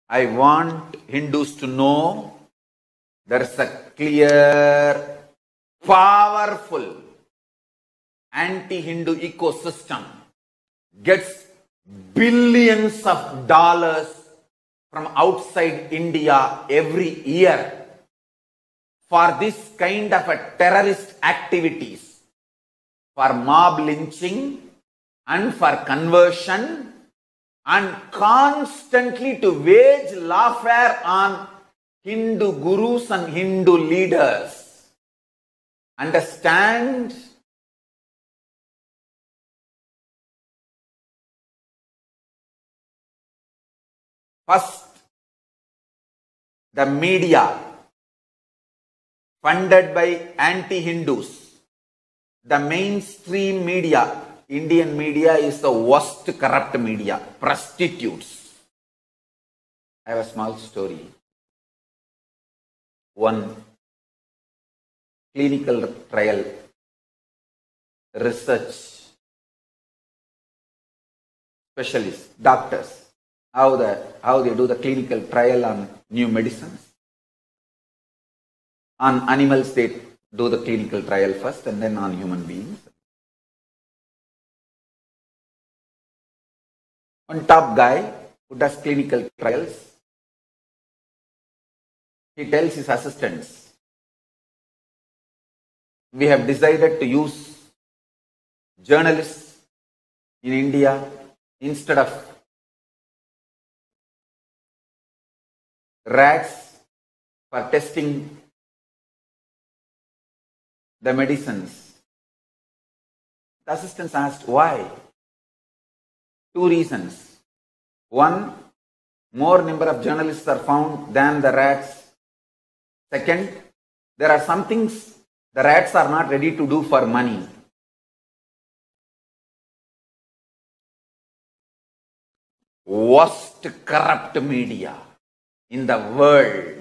I want Hindus to know there is a clear, powerful anti-Hindu ecosystem gets billions of dollars from outside India every year for this kind of a terrorist activities, for mob lynching and for conversion, and constantly to wage lawfare on Hindu gurus and Hindu leaders. Understand? First, the media funded by anti-Hindus, the mainstream media, Indian media is the worst corrupt media, prostitutes. I have a small story. One clinical trial research specialists, doctors, how they do the clinical trial on new medicines. On animals, they do the clinical trial first and then on human beings. One top guy who does clinical trials, he tells his assistants, we have decided to use journalists in India instead of rats for testing the medicines. The assistants asked why. Two reasons. One, more number of journalists are found than the rats. Second, there are some things the rats are not ready to do for money. Worst corrupt media in the world.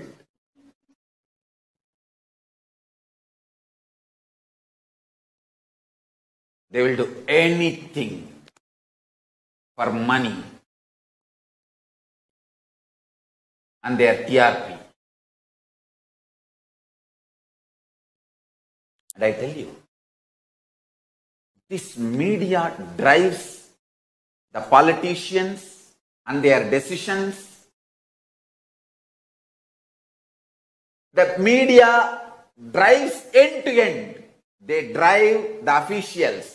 They will do anything for money and their TRP. And I tell you, this media drives the politicians and their decisions. The media drives end to end. They drive the officials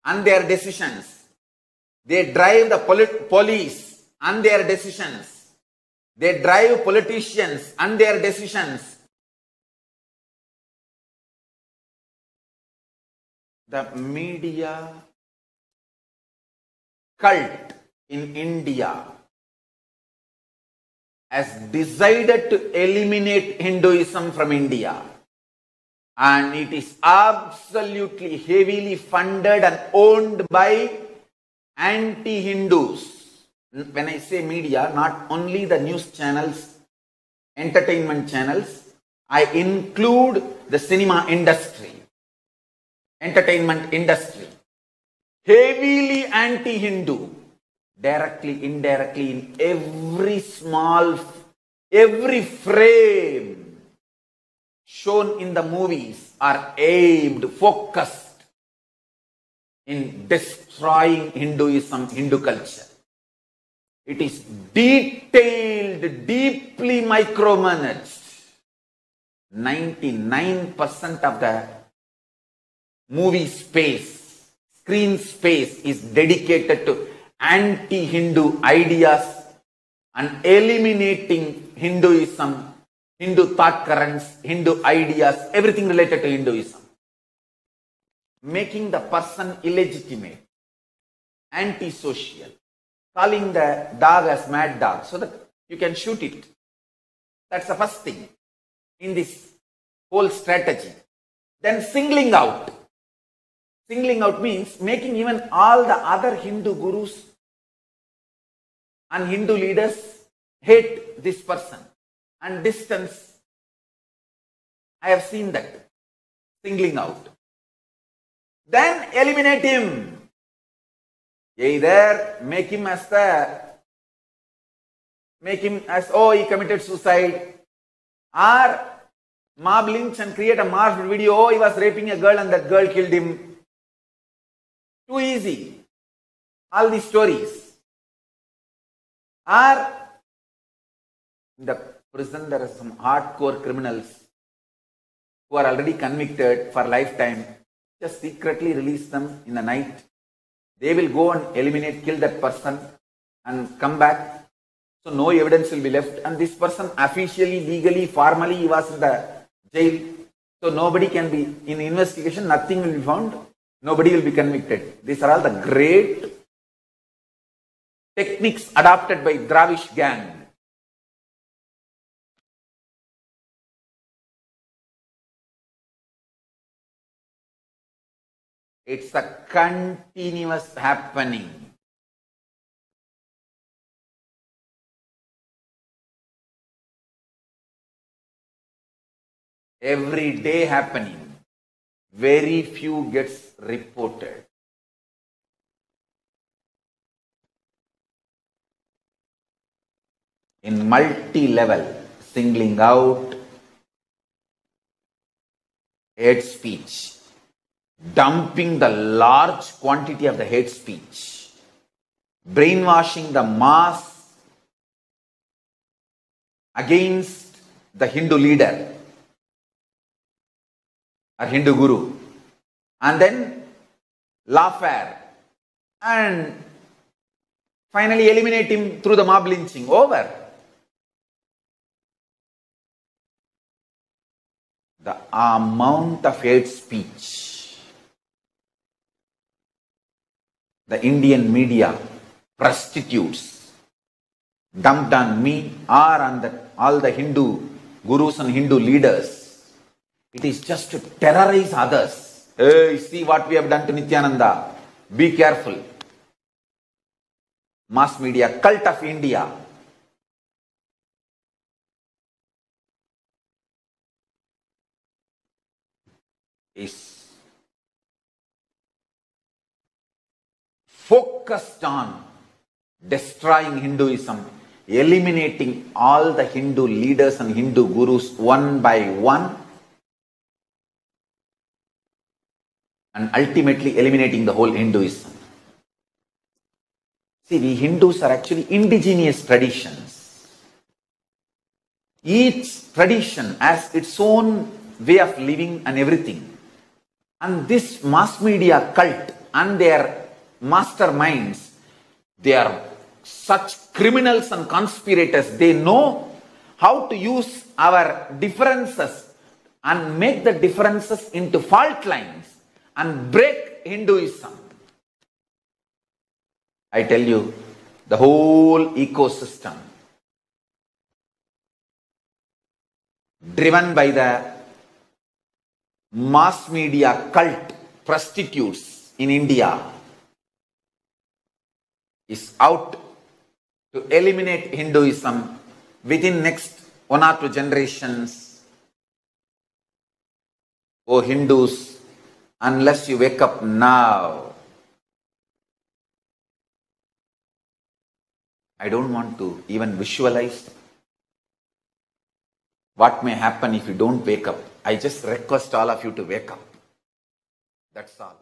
and their decisions. They drive the police and their decisions. They drive politicians and their decisions. The media cult in India has decided to eliminate Hinduism from India. And it is absolutely heavily funded and owned by anti-Hindus. When I say media, not only the news channels, entertainment channels, I include the cinema industry, entertainment industry. Heavily anti-Hindu, directly, indirectly, in every frame shown in the movies are aimed, focused in destroying Hinduism, Hindu culture. It is detailed, deeply micromanaged. 99% of the movie space, screen space is dedicated to anti-Hindu ideas and eliminating Hinduism, Hindu thought currents, Hindu ideas, everything related to Hinduism. Making the person illegitimate, antisocial, calling the dog as mad dog so that you can shoot it. That's the first thing in this whole strategy. Then singling out. Singling out means making even all the other Hindu gurus and Hindu leaders hate this person and distance. I have seen that. Singling out. Then eliminate him. Either make him as the make him as, oh, he committed suicide. Or mob lynch and create a morphed video, oh, he was raping a girl and that girl killed him. Too easy. All these stories. Or in the prison there are some hardcore criminals who are already convicted for lifetime. Just secretly release them in the night. They will go and eliminate, kill that person and come back. So no evidence will be left. And this person officially, legally, formally, he was in the jail. So nobody can be, in investigation, nothing will be found. Nobody will be convicted. These are all the great techniques adopted by Dravish gang. It's a continuous happening. Every day happening. Very few gets reported. In multi-level, singling out, hate speech, dumping the large quantity of the hate speech, brainwashing the mass against the Hindu leader or Hindu guru, and then lawfare, and finally eliminate him through the mob lynching. Over. The amount of hate speech the Indian media prostitutes dumped on me or on all the Hindu gurus and Hindu leaders, it is just to terrorize others. Hey, see what we have done to Nityananda. Be careful. Mass media cult of India. Is focused on destroying Hinduism, eliminating all the Hindu leaders and Hindu gurus one by one, and ultimately eliminating the whole Hinduism. See, we Hindus are actually indigenous traditions. Each tradition has its own way of living and everything. And this mass media cult and their masterminds, they are such criminals and conspirators. They know how to use our differences and make the differences into fault lines and break Hinduism. I tell you, the whole ecosystem driven by the mass media cult prostitutes in India is out to eliminate Hinduism within next 1 or 2 generations. Oh Hindus, unless you wake up now, I don't want to even visualize what may happen if you don't wake up. I just request all of you to wake up. That's all.